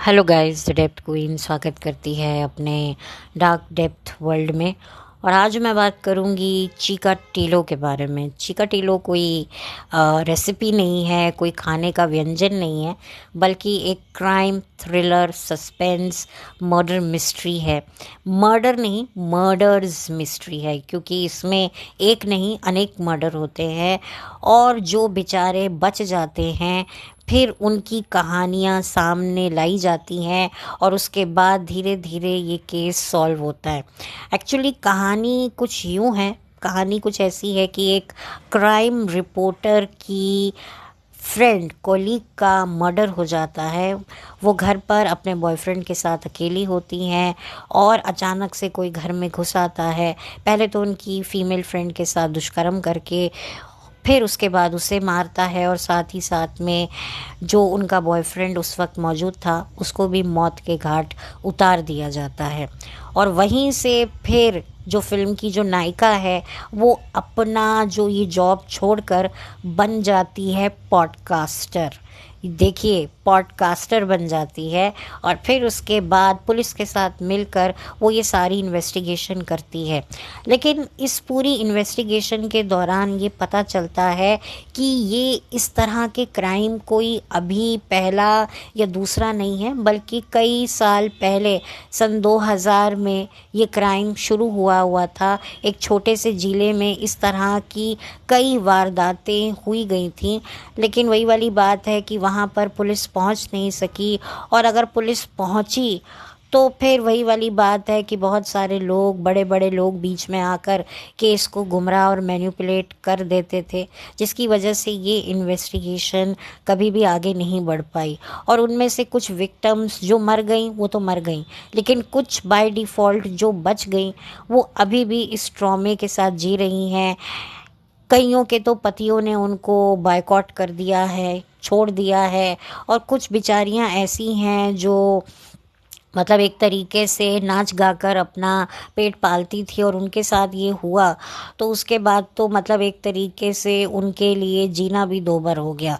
Hello guys, the depth queen स्वागत करती है अपने डार्क डेप्थ वर्ल्ड में। और आज मैं बात करूंगी चिकाटिलो के बारे में। चिकाटिलो कोई रेसिपी नहीं है, कोई खाने का व्यंजन नहीं है, बल्कि एक crime thriller suspense murder mystery है। मर्डर नहीं, मर्डर्स मिस्ट्री है, क्योंकि इसमें एक नहीं अनेक मर्डर होते हैं और जो बेचारे बच जाते हैं फिर उनकी कहानियाँ सामने लाई जाती हैं और उसके बाद धीरे धीरे ये केस सॉल्व होता है। एक्चुअली कहानी कुछ यूँ है, कहानी कुछ ऐसी है कि एक क्राइम रिपोर्टर की फ्रेंड कोलीग का मर्डर हो जाता है। वो घर पर अपने बॉयफ्रेंड के साथ अकेली होती हैं और अचानक से कोई घर में घुस आता है। पहले तो उनकी फीमेल फ्रेंड के साथ दुष्कर्म करके फिर उसके बाद उसे मारता है और साथ ही साथ में जो उनका बॉयफ्रेंड उस वक्त मौजूद था उसको भी मौत के घाट उतार दिया जाता है। और वहीं से फिर जो फिल्म की जो नायिका है वो अपना जो ये जॉब छोड़कर बन जाती है पॉडकास्टर। देखिए, पॉडकास्टर बन जाती है और फिर उसके बाद पुलिस के साथ मिलकर वो ये सारी इन्वेस्टिगेशन करती है। लेकिन इस पूरी इन्वेस्टिगेशन के दौरान ये पता चलता है कि ये इस तरह के क्राइम कोई अभी पहला या दूसरा नहीं है, बल्कि कई साल पहले सन 2000 में ये क्राइम शुरू हुआ था। एक छोटे से ज़िले में इस तरह की कई वारदातें हुई गई थीं, लेकिन वही वाली बात है कि वहाँ पर पुलिस पहुँच नहीं सकी। और अगर पुलिस पहुँची तो फिर वही वाली बात है कि बहुत सारे लोग, बड़े बड़े लोग बीच में आकर केस को गुमराह और मैनिपुलेट कर देते थे, जिसकी वजह से ये इन्वेस्टिगेशन कभी भी आगे नहीं बढ़ पाई। और उनमें से कुछ विक्टिम्स जो मर गई वो तो मर गई, लेकिन कुछ बाय डिफ़ॉल्ट जो बच गई वो अभी भी इस ट्रॉमे के साथ जी रही हैं। कईयों के तो पतियों ने उनको बायकॉट कर दिया है, छोड़ दिया है, और कुछ बेचारियां ऐसी हैं जो मतलब एक तरीके से नाच गाकर अपना पेट पालती थी और उनके साथ ये हुआ तो उसके बाद तो मतलब एक तरीके से उनके लिए जीना भी दोबर हो गया।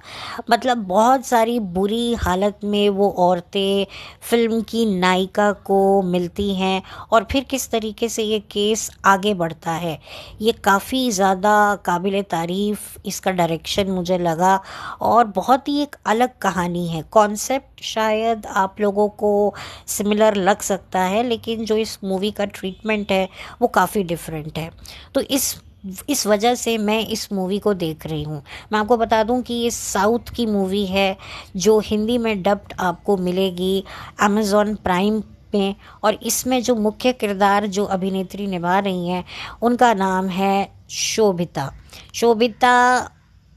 मतलब बहुत सारी बुरी हालत में वो औरतें फिल्म की नायिका को मिलती हैं और फिर किस तरीके से ये केस आगे बढ़ता है। ये काफ़ी ज़्यादा काबिल तारीफ़ इसका डायरेक्शन मुझे लगा और बहुत ही एक अलग कहानी है। कॉन्सेप्ट शायद आप लोगों को सिमिलर लग सकता है, लेकिन जो इस मूवी का ट्रीटमेंट है वो काफ़ी डिफरेंट है। तो इस वजह से मैं इस मूवी को देख रही हूँ। मैं आपको बता दूँ कि ये साउथ की मूवी है जो हिंदी में डब्ड आपको मिलेगी अमेज़ॉन प्राइम में। और इसमें जो मुख्य किरदार जो अभिनेत्री निभा रही हैं उनका नाम है शोभिता। शोभिता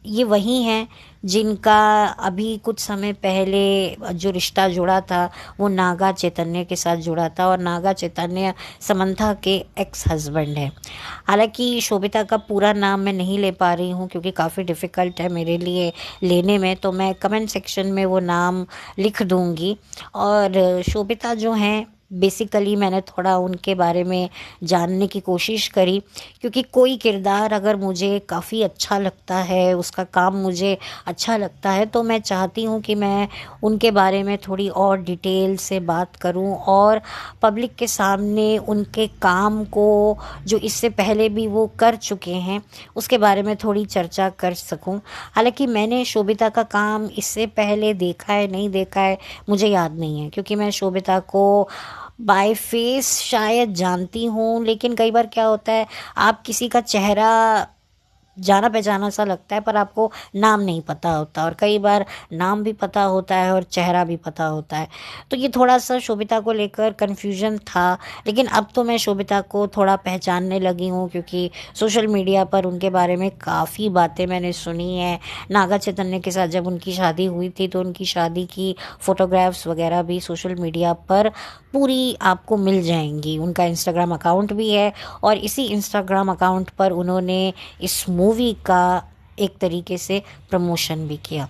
ये वही हैं जिनका अभी कुछ समय पहले जो रिश्ता जुड़ा था वो नागा चैतन्य के साथ जुड़ा था, और नागा चैतन्य समंथा के एक्स हस्बैंड है। हालांकि शोभिता का पूरा नाम मैं नहीं ले पा रही हूँ क्योंकि काफ़ी डिफ़िकल्ट है मेरे लिए लेने में, तो मैं कमेंट सेक्शन में वो नाम लिख दूँगी। और शोभिता जो हैं बेसिकली मैंने थोड़ा उनके बारे में जानने की कोशिश करी, क्योंकि कोई किरदार अगर मुझे काफ़ी अच्छा लगता है, उसका काम मुझे अच्छा लगता है, तो मैं चाहती हूँ कि मैं उनके बारे में थोड़ी और डिटेल से बात करूँ और पब्लिक के सामने उनके काम को जो इससे पहले भी वो कर चुके हैं उसके बारे में थोड़ी चर्चा कर सकूँ। हालांकि मैंने शोभिता का काम इससे पहले देखा है नहीं देखा है मुझे याद नहीं है, क्योंकि मैं शोभिता को बाय फेस शायद जानती हूँ, लेकिन कई बार क्या होता है आप किसी का चेहरा जाना पहचाना सा लगता है पर आपको नाम नहीं पता होता, और कई बार नाम भी पता होता है और चेहरा भी पता होता है। तो ये थोड़ा सा शोभिता को लेकर कन्फ्यूजन था, लेकिन अब तो मैं शोभिता को थोड़ा पहचानने लगी हूँ क्योंकि सोशल मीडिया पर उनके बारे में काफ़ी बातें मैंने सुनी हैं। नागा चैतन्य के साथ जब उनकी शादी हुई थी तो उनकी शादी की फ़ोटोग्राफ्स वगैरह भी सोशल मीडिया पर पूरी आपको मिल जाएंगी। उनका इंस्टाग्राम अकाउंट भी है और इसी इंस्टाग्राम अकाउंट पर उन्होंने इस मूवी का एक तरीके से प्रमोशन भी किया।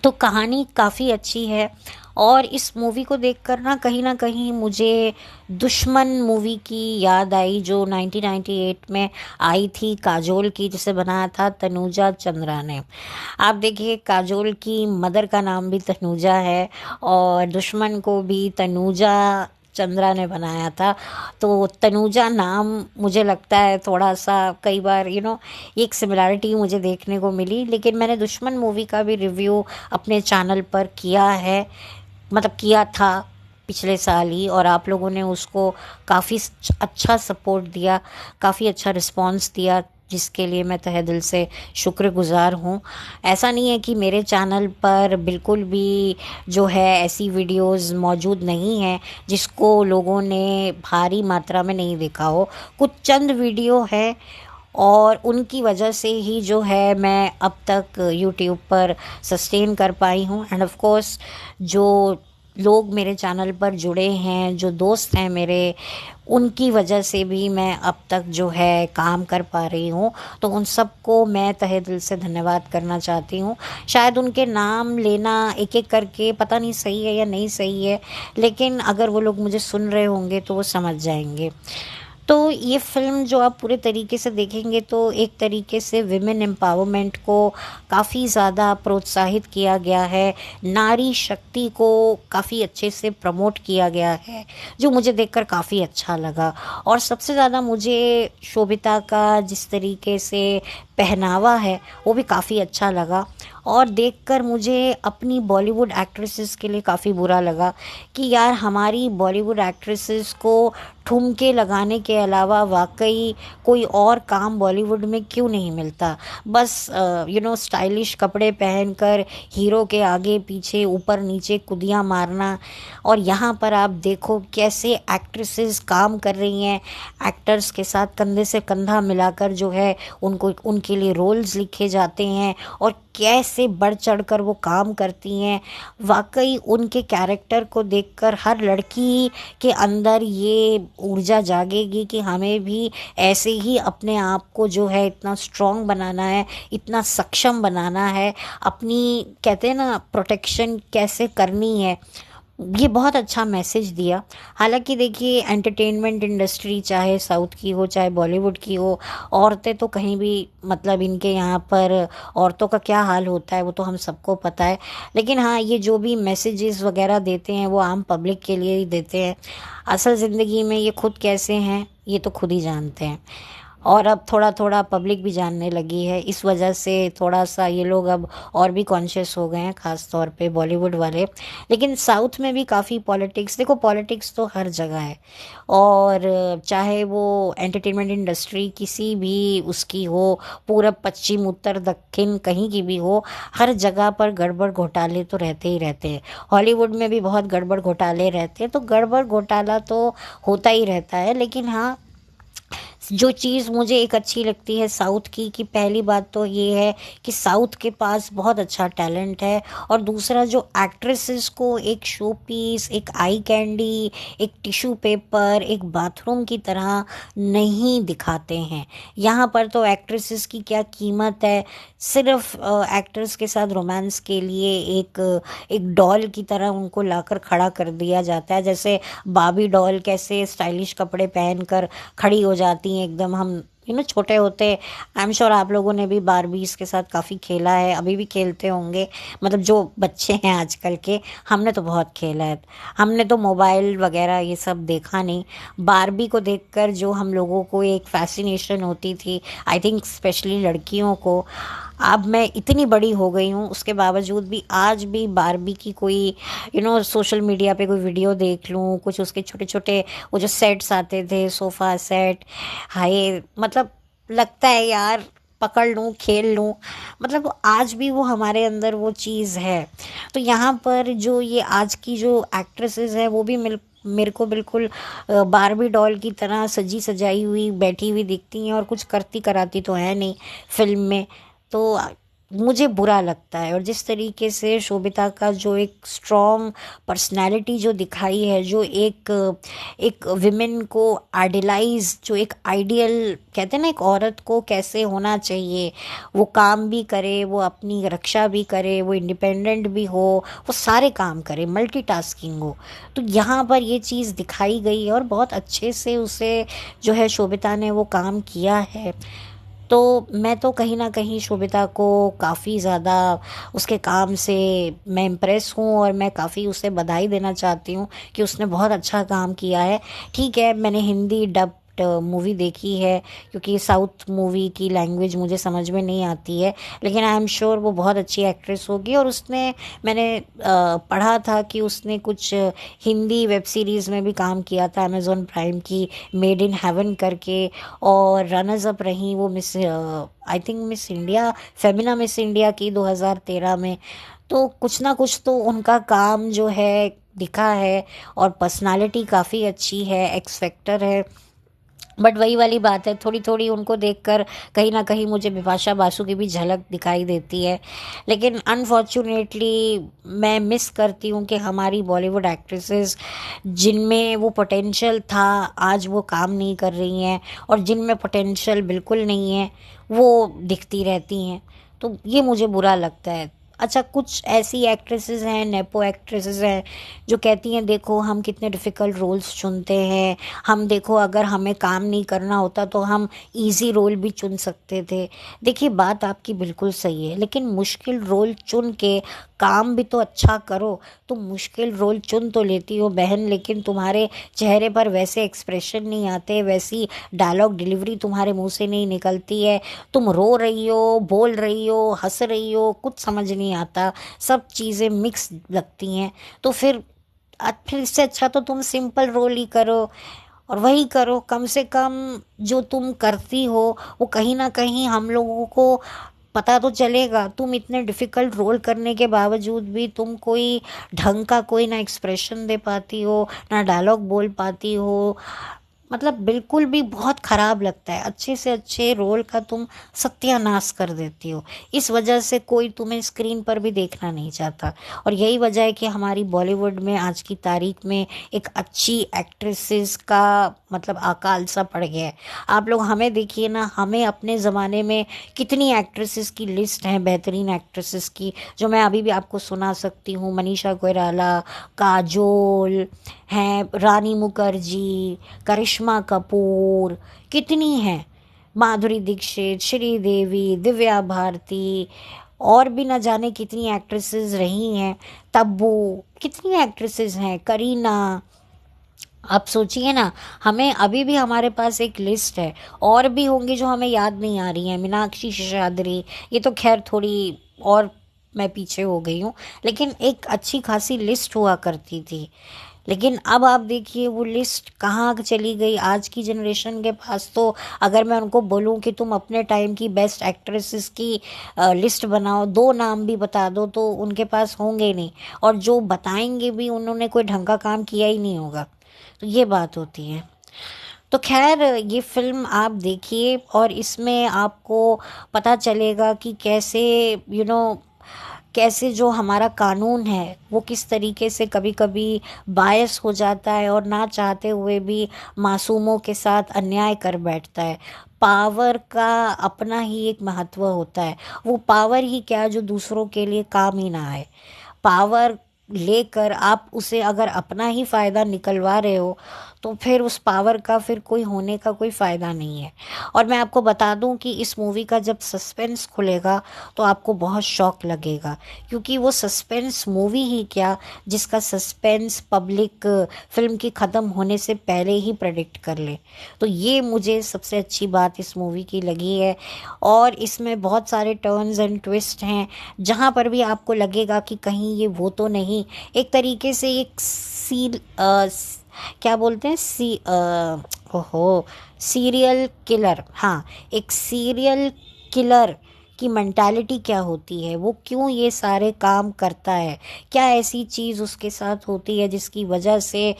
तो कहानी काफ़ी अच्छी है और इस मूवी को देखकर ना कहीं मुझे दुश्मन मूवी की याद आई, जो 1998 में आई थी काजोल की, जिसे बनाया था तनुजा चंद्रा ने। आप देखिए, काजोल की मदर का नाम भी तनुजा है और दुश्मन को भी तनुजा चंद्रा ने बनाया था। तो तनुजा नाम मुझे लगता है थोड़ा सा कई बार एक सिमिलैरिटी मुझे देखने को मिली। लेकिन मैंने दुश्मन मूवी का भी रिव्यू अपने चैनल पर किया है, मतलब किया था पिछले साल ही, और आप लोगों ने उसको काफ़ी अच्छा सपोर्ट दिया, काफ़ी अच्छा रिस्पांस दिया, जिसके लिए मैं तहे दिल से शुक्रगुज़ार हूँ। ऐसा नहीं है कि मेरे चैनल पर बिल्कुल भी जो है ऐसी वीडियोस मौजूद नहीं हैं जिसको लोगों ने भारी मात्रा में नहीं देखा हो। कुछ चंद वीडियो है और उनकी वजह से ही जो है मैं अब तक यूट्यूब पर सस्टेन कर पाई हूँ। एंड ऑफ कोर्स जो लोग मेरे चैनल पर जुड़े हैं, जो दोस्त हैं मेरे, उनकी वजह से भी मैं अब तक जो है काम कर पा रही हूँ। तो उन सबको मैं तहे दिल से धन्यवाद करना चाहती हूँ। शायद उनके नाम लेना एक एक करके पता नहीं सही है या नहीं सही है, लेकिन अगर वो लोग मुझे सुन रहे होंगे तो वो समझ जाएंगे। तो ये फ़िल्म जो आप पूरे तरीके से देखेंगे तो एक तरीके से विमेन एम्पावरमेंट को काफ़ी ज़्यादा प्रोत्साहित किया गया है, नारी शक्ति को काफ़ी अच्छे से प्रमोट किया गया है, जो मुझे देखकर काफ़ी अच्छा लगा। और सबसे ज़्यादा मुझे शोभिता का जिस तरीके से पहनावा है वो भी काफ़ी अच्छा लगा। और देखकर मुझे अपनी बॉलीवुड एक्ट्रेसेस के लिए काफ़ी बुरा लगा कि यार हमारी बॉलीवुड एक्ट्रेसेस को ठुमके लगाने के अलावा वाकई कोई और काम बॉलीवुड में क्यों नहीं मिलता। बस स्टाइलिश कपड़े पहनकर हीरो के आगे पीछे ऊपर नीचे कुदियाँ मारना। और यहाँ पर आप देखो कैसे एक्ट्रेसेस काम कर रही हैं, एक्टर्स के साथ कंधे से कंधा मिलाकर जो है उनको उनके लिए रोल्स लिखे जाते हैं और कैसे बढ़ चढ़कर वो काम करती हैं। वाकई उनके कैरेक्टर को देखकर हर लड़की के अंदर ये ऊर्जा जागेगी कि हमें भी ऐसे ही अपने आप को जो है इतना स्ट्रॉन्ग बनाना है, इतना सक्षम बनाना है, अपनी कहते हैं ना प्रोटेक्शन कैसे करनी है। ये बहुत अच्छा मैसेज दिया। हालांकि देखिए, एंटरटेनमेंट इंडस्ट्री चाहे साउथ की हो चाहे बॉलीवुड की हो, औरतें तो कहीं भी मतलब इनके यहाँ पर औरतों का क्या हाल होता है वो तो हम सबको पता है। लेकिन हाँ, ये जो भी मैसेजेस वगैरह देते हैं वो आम पब्लिक के लिए ही देते हैं। असल ज़िंदगी में ये खुद कैसे हैं ये तो खुद ही जानते हैं। और अब थोड़ा थोड़ा पब्लिक भी जानने लगी है, इस वजह से थोड़ा सा ये लोग अब और भी कॉन्शियस हो गए हैं, ख़ास तौर पे बॉलीवुड वाले। लेकिन साउथ में भी काफ़ी पॉलिटिक्स, देखो पॉलिटिक्स तो हर जगह है, और चाहे वो एंटरटेनमेंट इंडस्ट्री किसी भी उसकी हो, पूरब पश्चिम उत्तर दक्षिण कहीं की भी हो, हर जगह पर गड़बड़ घोटाले तो रहते ही रहते हैं। हॉलीवुड में भी बहुत गड़बड़ घोटाले रहते हैं, तो गड़बड़ घोटाला तो होता ही रहता है। लेकिन हाँ, जो चीज़ मुझे एक अच्छी लगती है साउथ की, कि पहली बात तो ये है कि साउथ के पास बहुत अच्छा टैलेंट है, और दूसरा जो एक्ट्रेसेस को एक शो पीस, एक आई कैंडी, एक टिश्यू पेपर, एक बाथरूम की तरह नहीं दिखाते हैं। यहाँ पर तो एक्ट्रेसेस की क्या कीमत है, सिर्फ एक्टर्स के साथ रोमांस के लिए एक एक डॉल की तरह उनको लाकर खड़ा कर दिया जाता है। जैसे बाबी डॉल कैसे स्टाइलिश कपड़े पहनकर खड़ी हो जाती हैं एकदम। हम छोटे होते, आई एम श्योर आप लोगों ने भी बारबीज के साथ काफ़ी खेला है, अभी भी खेलते होंगे, मतलब जो बच्चे हैं आजकल के। हमने तो बहुत खेला है, हमने तो मोबाइल वगैरह ये सब देखा नहीं। बारबी को देखकर जो हम लोगों को एक फैसिनेशन होती थी, आई थिंक स्पेशली लड़कियों को, अब मैं इतनी बड़ी हो गई हूँ उसके बावजूद भी आज भी बारबी की कोई सोशल मीडिया पे कोई वीडियो देख लूँ, कुछ उसके छोटे छोटे वो जो सेट्स आते थे, सोफ़ा सेट, हाय मतलब लगता है यार पकड़ लूँ खेल लूँ, मतलब आज भी वो हमारे अंदर वो चीज़ है। तो यहाँ पर जो ये आज की जो एक्ट्रेसेस हैं वो भी मेरे को बिल्कुल बारबी डॉल की तरह सजी सजाई हुई बैठी हुई दिखती हैं, और कुछ करती कराती तो है नहीं फिल्म में। तो मुझे बुरा लगता है। और जिस तरीके से शोभिता का जो एक स्ट्रॉन्ग पर्सनालिटी जो दिखाई है, जो एक एक विमेन को आइडलाइज, जो एक आइडियल कहते हैं ना, एक औरत को कैसे होना चाहिए, वो काम भी करे, वो अपनी रक्षा भी करे, वो इंडिपेंडेंट भी हो, वो सारे काम करे, मल्टीटास्किंग हो। तो यहाँ पर ये चीज़ दिखाई गई है और बहुत अच्छे से उसे जो है शोभिता ने वो काम किया है। तो मैं तो कहीं न कहीं शोभिता को काफ़ी ज़्यादा उसके काम से मैं इम्प्रेस हूँ और मैं काफ़ी उसे बधाई देना चाहती हूँ कि उसने बहुत अच्छा काम किया है। ठीक है, मैंने हिंदी डब्ड मूवी देखी है क्योंकि साउथ मूवी की लैंग्वेज मुझे समझ में नहीं आती है, लेकिन आई एम श्योर वो बहुत अच्छी एक्ट्रेस होगी। और उसने मैंने पढ़ा था कि उसने कुछ हिंदी वेब सीरीज़ में भी काम किया था अमेज़ॉन प्राइम की, मेड इन हेवन करके, और रनर्स अप रही वो miss I think miss India, Femina miss India की 2013 में। तो कुछ ना कुछ तो उनका काम जो है दिखा है, और पर्सनालिटी काफ़ी अच्छी है, एक्स फैक्टर है। बट वही वाली बात है, थोड़ी थोड़ी उनको देखकर कहीं ना कहीं मुझे बिपाशा बासु की भी झलक दिखाई देती है। लेकिन अनफॉर्चुनेटली मैं मिस करती हूँ कि हमारी बॉलीवुड एक्ट्रेसेस जिनमें वो पोटेंशियल था आज वो काम नहीं कर रही हैं, और जिनमें पोटेंशियल बिल्कुल नहीं है वो दिखती रहती हैं। तो ये मुझे बुरा लगता है। अच्छा, कुछ ऐसी एक्ट्रेसेस हैं, नेपो एक्ट्रेसेस हैं, जो कहती हैं देखो हम कितने डिफ़िकल्ट रोल्स चुनते हैं, हम देखो अगर हमें काम नहीं करना होता तो हम इजी रोल भी चुन सकते थे। देखिए, बात आपकी बिल्कुल सही है, लेकिन मुश्किल रोल चुन के काम भी तो अच्छा करो। तुम मुश्किल रोल चुन तो लेती हो बहन, लेकिन तुम्हारे चेहरे पर वैसे एक्सप्रेशन नहीं आते, वैसी डायलॉग डिलीवरी तुम्हारे मुंह से नहीं निकलती है। तुम रो रही हो, बोल रही हो, हंस रही हो, कुछ समझ नहीं आता, सब चीज़ें मिक्स लगती हैं। तो फिर इससे अच्छा तो तुम सिंपल रोल ही करो, और वही करो। कम से कम जो तुम करती हो वो कहीं ना कहीं हम लोगों को पता तो चलेगा। तुम इतने डिफ़िकल्ट रोल करने के बावजूद भी तुम कोई ढंग का कोई ना एक्सप्रेशन दे पाती हो, ना डायलॉग बोल पाती हो, मतलब बिल्कुल भी बहुत ख़राब लगता है। अच्छे से अच्छे रोल का तुम सत्यानाश कर देती हो। इस वजह से कोई तुम्हें स्क्रीन पर भी देखना नहीं चाहता, और यही वजह है कि हमारी बॉलीवुड में आज की तारीख में एक अच्छी एक्ट्रेसेस का मतलब अकाल सा पड़ गया है। आप लोग हमें देखिए ना, हमें अपने ज़माने में कितनी एक्ट्रेसेस की लिस्ट है, बेहतरीन एक्ट्रेसेस की, जो मैं अभी भी आपको सुना सकती हूँ। मनीषा कोइराला, काजोल हैं, रानी मुखर्जी, करिश्मा कपूर, कितनी हैं, माधुरी दीक्षित, श्रीदेवी, दिव्या भारती, और भी न जाने कितनी एक्ट्रेसेस रही हैं, तब्बू, कितनी एक्ट्रेसेस हैं, करीना। आप सोचिए ना, हमें अभी भी हमारे पास एक लिस्ट है, और भी होंगी जो हमें याद नहीं आ रही हैं, मीनाक्षी शेषाद्री, ये तो खैर थोड़ी और मैं पीछे हो गई हूँ, लेकिन एक अच्छी खासी लिस्ट हुआ करती थी। लेकिन अब आप देखिए वो लिस्ट कहाँ चली गई। आज की जनरेशन के पास तो अगर मैं उनको बोलूँ कि तुम अपने टाइम की बेस्ट एक्ट्रेसेस की लिस्ट बनाओ, दो नाम भी बता दो, तो उनके पास होंगे नहीं, और जो बताएंगे भी उन्होंने कोई ढंग का काम किया ही नहीं होगा। तो ये बात होती है। तो खैर, ये फिल्म आप देखिए और इसमें आपको पता चलेगा कि कैसे कैसे जो हमारा कानून है वो किस तरीके से कभी कभी बायस हो जाता है, और ना चाहते हुए भी मासूमों के साथ अन्याय कर बैठता है। पावर का अपना ही एक महत्व होता है, वो पावर ही क्या जो दूसरों के लिए काम ही ना आए। पावर लेकर आप उसे अगर अपना ही फ़ायदा निकलवा रहे हो, तो फिर उस पावर का फिर कोई होने का कोई फ़ायदा नहीं है। और मैं आपको बता दूं कि इस मूवी का जब सस्पेंस खुलेगा तो आपको बहुत शौक लगेगा, क्योंकि वो सस्पेंस मूवी ही क्या, जिसका सस्पेंस पब्लिक फिल्म की ख़त्म होने से पहले ही प्रेडिक्ट कर ले। तो ये मुझे सबसे अच्छी बात इस मूवी की लगी है। और इसमें बहुत सारे टर्न्स एंड ट्विस्ट हैं, जहाँ पर भी आपको लगेगा कि कहीं ये वो तो नहीं, एक तरीके से एक क्या बोलते हैं, ओहो, सीरियल किलर, हाँ, एक सीरियल किलर कि मेंटालिटी क्या होती है, वो क्यों ये सारे काम करता है, क्या ऐसी चीज़ उसके साथ होती है जिसकी वजह से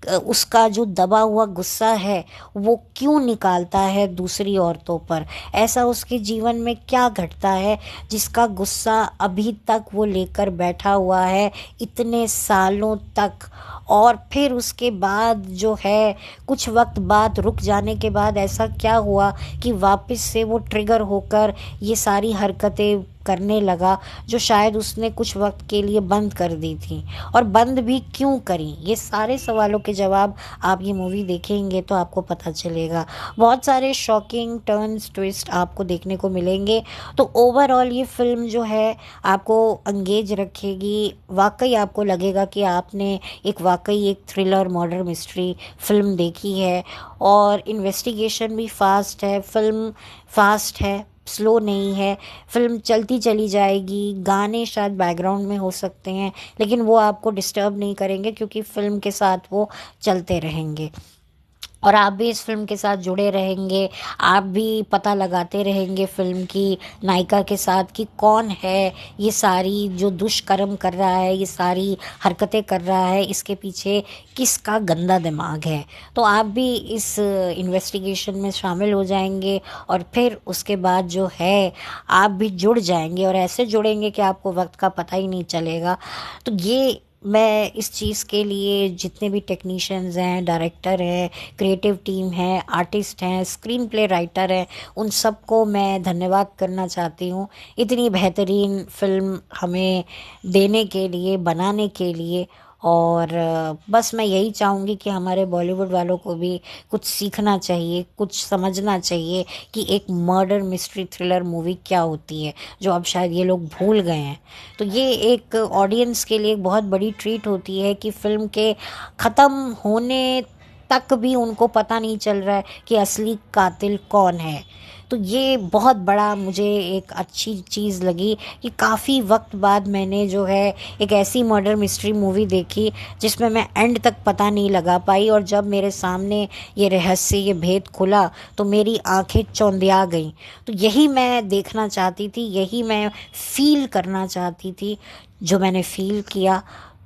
उसका जो दबा हुआ गुस्सा है वो क्यों निकालता है दूसरी औरतों पर। ऐसा उसके जीवन में क्या घटता है जिसका गुस्सा अभी तक वो लेकर बैठा हुआ है इतने सालों तक। और फिर उसके बाद जो है कुछ वक्त बाद रुक जाने के बाद ऐसा क्या हुआ कि वापस से वो ट्रिगर होकर ये सारी हरकतें करने लगा जो शायद उसने कुछ वक्त के लिए बंद कर दी थी, और बंद भी क्यों करी। ये सारे सवालों के जवाब आप ये मूवी देखेंगे तो आपको पता चलेगा। बहुत सारे शॉकिंग टर्न्स ट्विस्ट आपको देखने को मिलेंगे। तो ओवरऑल ये फिल्म जो है आपको एंगेज रखेगी, वाकई आपको लगेगा कि आपने वाकई एक थ्रिलर मर्डर मिस्ट्री फिल्म देखी है। और इन्वेस्टिगेशन भी फास्ट है, फिल्म फास्ट है, स्लो नहीं है। फिल्म चलती चली जाएगी, गाने शायद बैकग्राउंड में हो सकते हैं लेकिन वो आपको डिस्टर्ब नहीं करेंगे क्योंकि फिल्म के साथ वो चलते रहेंगे और आप भी इस फिल्म के साथ जुड़े रहेंगे। आप भी पता लगाते रहेंगे फिल्म की नायिका के साथ कि कौन है ये सारी जो दुष्कर्म कर रहा है, ये सारी हरकतें कर रहा है, इसके पीछे किसका गंदा दिमाग है। तो आप भी इस इन्वेस्टिगेशन में शामिल हो जाएंगे और फिर उसके बाद जो है आप भी जुड़ जाएंगे और ऐसे जुड़ेंगे कि आपको वक्त का पता ही नहीं चलेगा। तो ये मैं इस चीज़ के लिए जितने भी टेक्नीशियंस हैं, डायरेक्टर हैं, क्रिएटिव टीम है, आर्टिस्ट हैं, स्क्रीन प्ले राइटर हैं, उन सबको मैं धन्यवाद करना चाहती हूँ इतनी बेहतरीन फिल्म हमें देने के लिए, बनाने के लिए। और बस मैं यही चाहूँगी कि हमारे बॉलीवुड वालों को भी कुछ सीखना चाहिए, कुछ समझना चाहिए कि एक मर्डर मिस्ट्री थ्रिलर मूवी क्या होती है, जो अब शायद ये लोग भूल गए हैं। तो ये एक ऑडियंस के लिए एक बहुत बड़ी ट्रीट होती है कि फिल्म के ख़त्म होने तक भी उनको पता नहीं चल रहा है कि असली कातिल कौन है। तो ये बहुत बड़ा मुझे एक अच्छी चीज़ लगी कि काफ़ी वक्त बाद मैंने जो है एक ऐसी मर्डर मिस्ट्री मूवी देखी जिसमें मैं एंड तक पता नहीं लगा पाई, और जब मेरे सामने ये रहस्य, ये भेद खुला तो मेरी आंखें चौंधिया गईं। तो यही मैं देखना चाहती थी, यही मैं फ़ील करना चाहती थी जो मैंने फ़ील किया।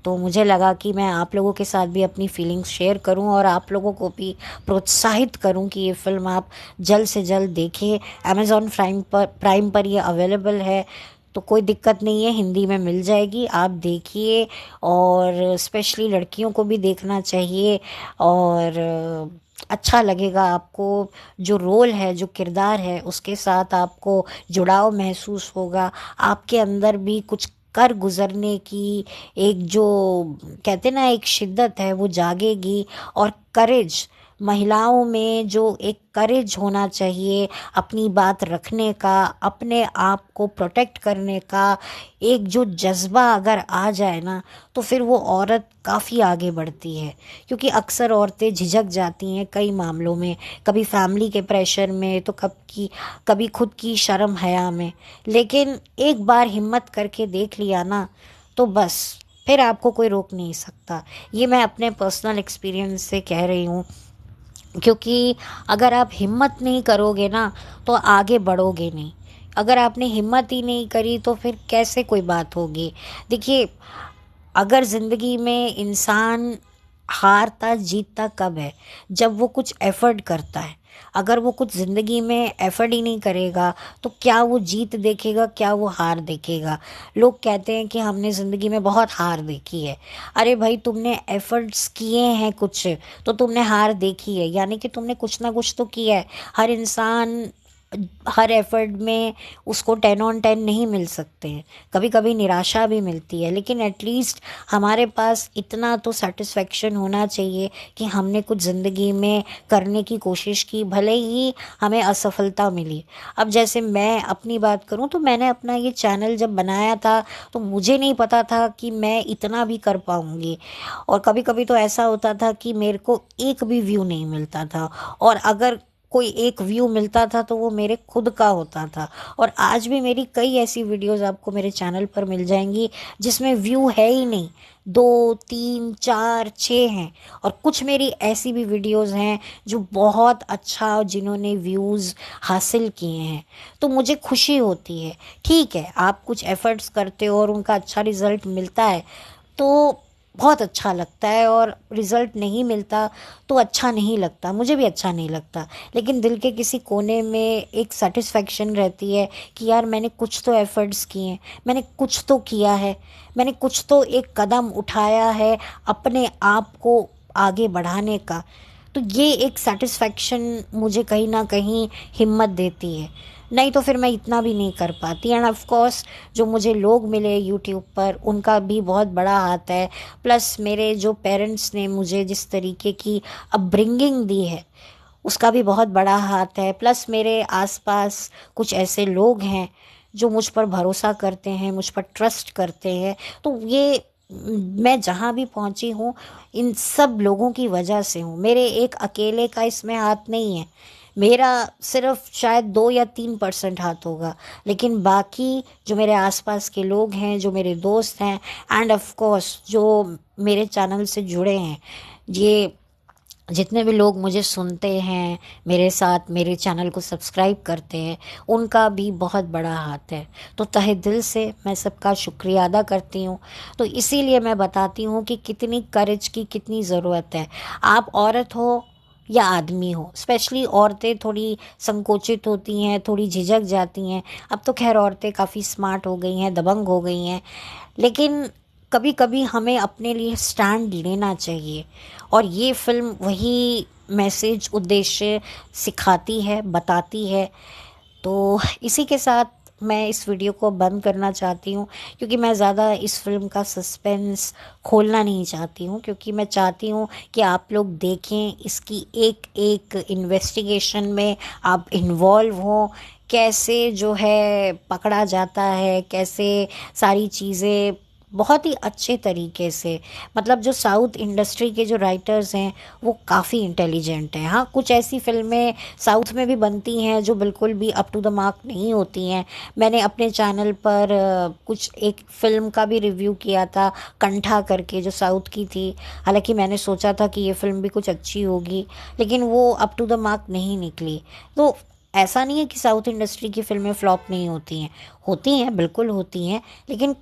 तो मुझे लगा कि मैं आप लोगों के साथ भी अपनी फीलिंग्स शेयर करूं और आप लोगों को भी प्रोत्साहित करूं कि ये फ़िल्म आप जल्द से जल्द देखें। अमेज़ॉन प्राइम पर ये अवेलेबल है, तो कोई दिक्कत नहीं है, हिंदी में मिल जाएगी, आप देखिए। और स्पेशली लड़कियों को भी देखना चाहिए और अच्छा लगेगा आपको। जो रोल है, जो किरदार है, उसके साथ आपको जुड़ाव महसूस होगा, आपके अंदर भी कुछ कर गुजरने की एक जो कहते ना एक शिद्दत है वो जागेगी। और करेज, महिलाओं में जो एक करेज होना चाहिए अपनी बात रखने का, अपने आप को प्रोटेक्ट करने का, एक जो जज्बा अगर आ जाए ना तो फिर वो औरत काफ़ी आगे बढ़ती है। क्योंकि अक्सर औरतें झिझक जाती हैं कई मामलों में, कभी फैमिली के प्रेशर में तो कभी खुद की शर्म हया में। लेकिन एक बार हिम्मत करके देख लिया ना तो बस फिर आपको कोई रोक नहीं सकता। ये मैं अपने पर्सनल एक्सपीरियंस से कह रही हूँ, क्योंकि अगर आप हिम्मत नहीं करोगे ना तो आगे बढ़ोगे नहीं। अगर आपने हिम्मत ही नहीं करी तो फिर कैसे कोई बात होगी। देखिए, अगर ज़िंदगी में इंसान हारता जीतता कब है, जब वो कुछ एफर्ट करता है। अगर वो कुछ ज़िंदगी में एफर्ट ही नहीं करेगा तो क्या वो जीत देखेगा, क्या वो हार देखेगा। लोग कहते हैं कि हमने ज़िंदगी में बहुत हार देखी है। अरे भाई, तुमने एफर्ट्स किए हैं कुछ तो तुमने हार देखी है, यानी कि तुमने कुछ ना कुछ तो किया है। हर इंसान हर एफर्ट में उसको 10 on 10 नहीं मिल सकते हैं, कभी कभी निराशा भी मिलती है, लेकिन एटलीस्ट हमारे पास इतना तो सेटिस्फेक्शन होना चाहिए कि हमने कुछ ज़िंदगी में करने की कोशिश की, भले ही हमें असफलता मिली। अब जैसे मैं अपनी बात करूं तो मैंने अपना ये चैनल जब बनाया था तो मुझे नहीं पता था कि मैं इतना भी कर पाऊंगी। और कभी कभी तो ऐसा होता था कि मेरे को एक भी व्यू नहीं मिलता था, और अगर कोई एक व्यू मिलता था तो वो मेरे खुद का होता था। और आज भी मेरी कई ऐसी वीडियोस आपको मेरे चैनल पर मिल जाएंगी जिसमें व्यू है ही नहीं, 2 3 4 6 हैं। और कुछ मेरी ऐसी भी वीडियोस हैं जो बहुत अच्छा, जिन्होंने व्यूज़ हासिल किए हैं। तो मुझे खुशी होती है। ठीक है, आप कुछ एफर्ट्स करते हो और उनका अच्छा रिज़ल्ट मिलता है तो बहुत अच्छा लगता है, और रिज़ल्ट नहीं मिलता तो अच्छा नहीं लगता, मुझे भी अच्छा नहीं लगता। लेकिन दिल के किसी कोने में एक सेटिस्फेक्शन रहती है कि यार मैंने कुछ तो एफ़र्ट्स किए हैं, मैंने कुछ तो किया है, मैंने कुछ तो एक कदम उठाया है अपने आप को आगे बढ़ाने का। तो ये एक सेटिस्फेक्शन मुझे कहीं ना कहीं हिम्मत देती है। नहीं तो फिर मैं इतना भी नहीं कर पाती। एंड ऑफ कोर्स जो मुझे लोग मिले यूट्यूब पर, उनका भी बहुत बड़ा हाथ है। प्लस मेरे जो पेरेंट्स ने मुझे जिस तरीके की अपब्रिंगिंग दी है, उसका भी बहुत बड़ा हाथ है। प्लस मेरे आसपास कुछ ऐसे लोग हैं जो मुझ पर भरोसा करते हैं, मुझ पर ट्रस्ट करते हैं। तो ये मैं जहाँ भी पहुँची हूँ इन सब लोगों की वजह से हूँ। मेरे एक अकेले का इसमें हाथ नहीं है। मेरा सिर्फ शायद 2 या 3% हाथ होगा, लेकिन बाकी जो मेरे आसपास के लोग हैं, जो मेरे दोस्त हैं, एंड ऑफ कोर्स जो मेरे चैनल से जुड़े हैं, ये जितने भी लोग मुझे सुनते हैं, मेरे साथ मेरे चैनल को सब्सक्राइब करते हैं, उनका भी बहुत बड़ा हाथ है। तो तहे दिल से मैं सबका शुक्रिया अदा करती हूँ। तो इसीलिए मैं बताती हूँ कि कितनी करेज की कितनी ज़रूरत है। आप औरत हो या आदमी हो, स्पेशली औरतें थोड़ी संकोचित होती हैं, थोड़ी झिझक जाती हैं। अब तो खैर औरतें काफ़ी स्मार्ट हो गई हैं, दबंग हो गई हैं, लेकिन कभी कभी हमें अपने लिए स्टैंड लेना चाहिए। और ये फिल्म वही मैसेज, उद्देश्य सिखाती है, बताती है। तो इसी के साथ मैं इस वीडियो को बंद करना चाहती हूँ, क्योंकि मैं ज़्यादा इस फिल्म का सस्पेंस खोलना नहीं चाहती हूँ, क्योंकि मैं चाहती हूँ कि आप लोग देखें, इसकी एक एक इन्वेस्टिगेशन में आप इन्वॉल्व हों। कैसे जो है पकड़ा जाता है, कैसे सारी चीज़ें बहुत ही अच्छे तरीके से, मतलब जो साउथ इंडस्ट्री के जो राइटर्स हैं वो काफ़ी इंटेलिजेंट हैं। हाँ, कुछ ऐसी फिल्में साउथ में भी बनती हैं जो बिल्कुल भी अप टू द मार्क नहीं होती हैं। मैंने अपने चैनल पर कुछ एक फ़िल्म का भी रिव्यू किया था, कंठा करके, जो साउथ की थी। हालांकि मैंने सोचा था कि ये फ़िल्म भी कुछ अच्छी होगी, लेकिन वो अप टू द मार्क नहीं निकली। तो ऐसा नहीं है कि साउथ इंडस्ट्री की फ़िल्में फ्लॉप नहीं होती हैं, बिल्कुल होती हैं, लेकिन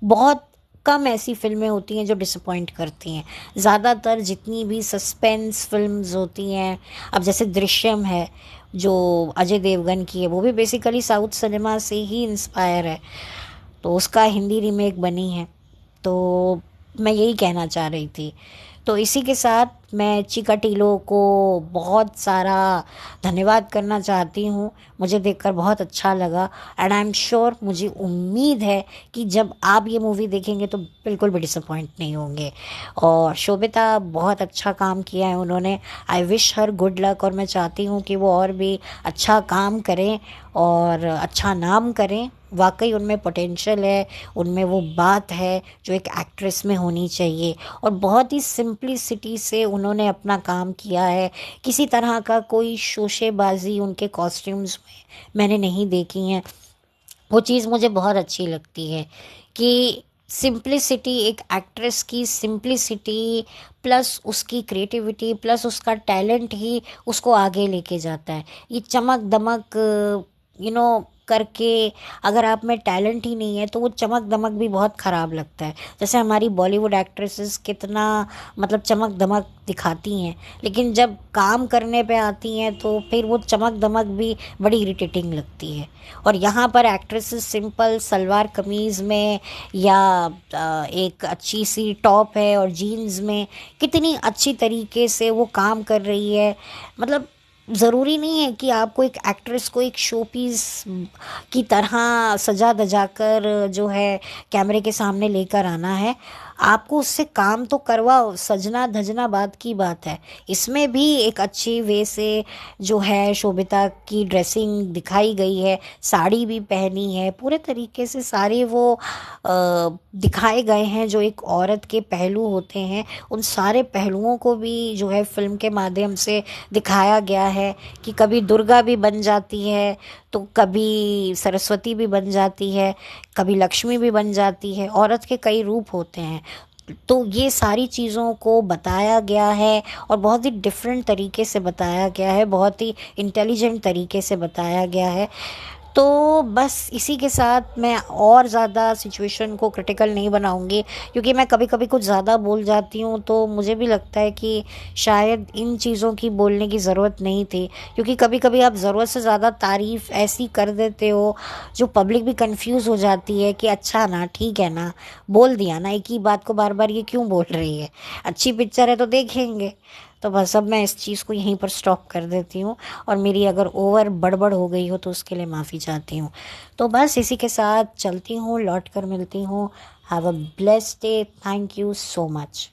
बहुत कम ऐसी फिल्में होती हैं जो डिसअपॉइंट करती हैं। ज़्यादातर जितनी भी सस्पेंस फिल्म्स होती हैं, अब जैसे दृश्यम है जो अजय देवगन की है, वो भी बेसिकली साउथ सिनेमा से ही इंस्पायर है, तो उसका हिंदी रीमेक बनी है। तो मैं यही कहना चाह रही थी। तो इसी के साथ मैं चिकाटिलो को बहुत सारा धन्यवाद करना चाहती हूँ। मुझे देखकर बहुत अच्छा लगा, एंड आई एम श्योर, मुझे उम्मीद है कि जब आप ये मूवी देखेंगे तो बिल्कुल भी डिसअपॉइंट नहीं होंगे। और शोभिता बहुत अच्छा काम किया है उन्होंने। I wish her good luck, और मैं चाहती हूँ कि वो और भी अच्छा काम करें और अच्छा नाम करें। वाकई उनमें पोटेंशियल है, उनमें वो बात है जो एक एक्ट्रेस में होनी चाहिए। और बहुत ही सिंप्लिसिटी से उन्होंने अपना काम किया है। किसी तरह का कोई शोशेबाजी उनके कॉस्ट्यूम्स में मैंने नहीं देखी है। वो चीज़ मुझे बहुत अच्छी लगती है कि सिंप्लिसिटी, एक एक्ट्रेस की सिंप्लिसिटी प्लस उसकी क्रिएटिविटी प्लस उसका टैलेंट ही उसको आगे लेके जाता है। ये चमक दमक करके, अगर आप में टैलेंट ही नहीं है तो वो चमक दमक भी बहुत ख़राब लगता है। जैसे हमारी बॉलीवुड एक्ट्रेसेस कितना मतलब चमक दमक दिखाती हैं, लेकिन जब काम करने पे आती हैं तो फिर वो चमक दमक भी बड़ी इरिटेटिंग लगती है। और यहाँ पर एक्ट्रेसेस सिंपल सलवार कमीज़ में या एक अच्छी सी टॉप है और जीन्स में कितनी अच्छी तरीके से वो काम कर रही है। मतलब ज़रूरी नहीं है कि आपको एक एक्ट्रेस को एक शो पीस की तरह सजा धजा कर जो है कैमरे के सामने लेकर आना है। आपको उससे काम तो करवाओ, सजना धजना बात की बात है। इसमें भी एक अच्छी वे से जो है शोभिता की ड्रेसिंग दिखाई गई है, साड़ी भी पहनी है, पूरे तरीके से सारे वो दिखाए गए हैं जो एक औरत के पहलू होते हैं, उन सारे पहलुओं को भी जो है फिल्म के माध्यम से दिखाया गया है कि कभी दुर्गा भी बन जाती है, तो कभी सरस्वती भी बन जाती है, कभी लक्ष्मी भी बन जाती है, औरत के कई रूप होते हैं। तो ये सारी चीज़ों को बताया गया है और बहुत ही डिफरेंट तरीके से बताया गया है, बहुत ही इंटेलिजेंट तरीके से बताया गया है। तो बस इसी के साथ मैं और ज़्यादा सिचुएशन को क्रिटिकल नहीं बनाऊंगी, क्योंकि मैं कभी कभी कुछ ज़्यादा बोल जाती हूँ, तो मुझे भी लगता है कि शायद इन चीज़ों की बोलने की ज़रूरत नहीं थी, क्योंकि कभी कभी आप ज़रूरत से ज़्यादा तारीफ़ ऐसी कर देते हो जो पब्लिक भी कंफ्यूज हो जाती है कि अच्छा ना, ठीक है ना, बोल दिया ना, एक ही बात को बार बार ये क्यों बोल रही है, अच्छी पिक्चर है तो देखेंगे। तो बस अब मैं इस चीज़ को यहीं पर स्टॉप कर देती हूँ, और मेरी अगर ओवर बड़बड़ हो गई हो तो उसके लिए माफ़ी चाहती हूँ। तो बस इसी के साथ चलती हूँ, लौट कर मिलती हूँ। Have a blessed day, thank you so much.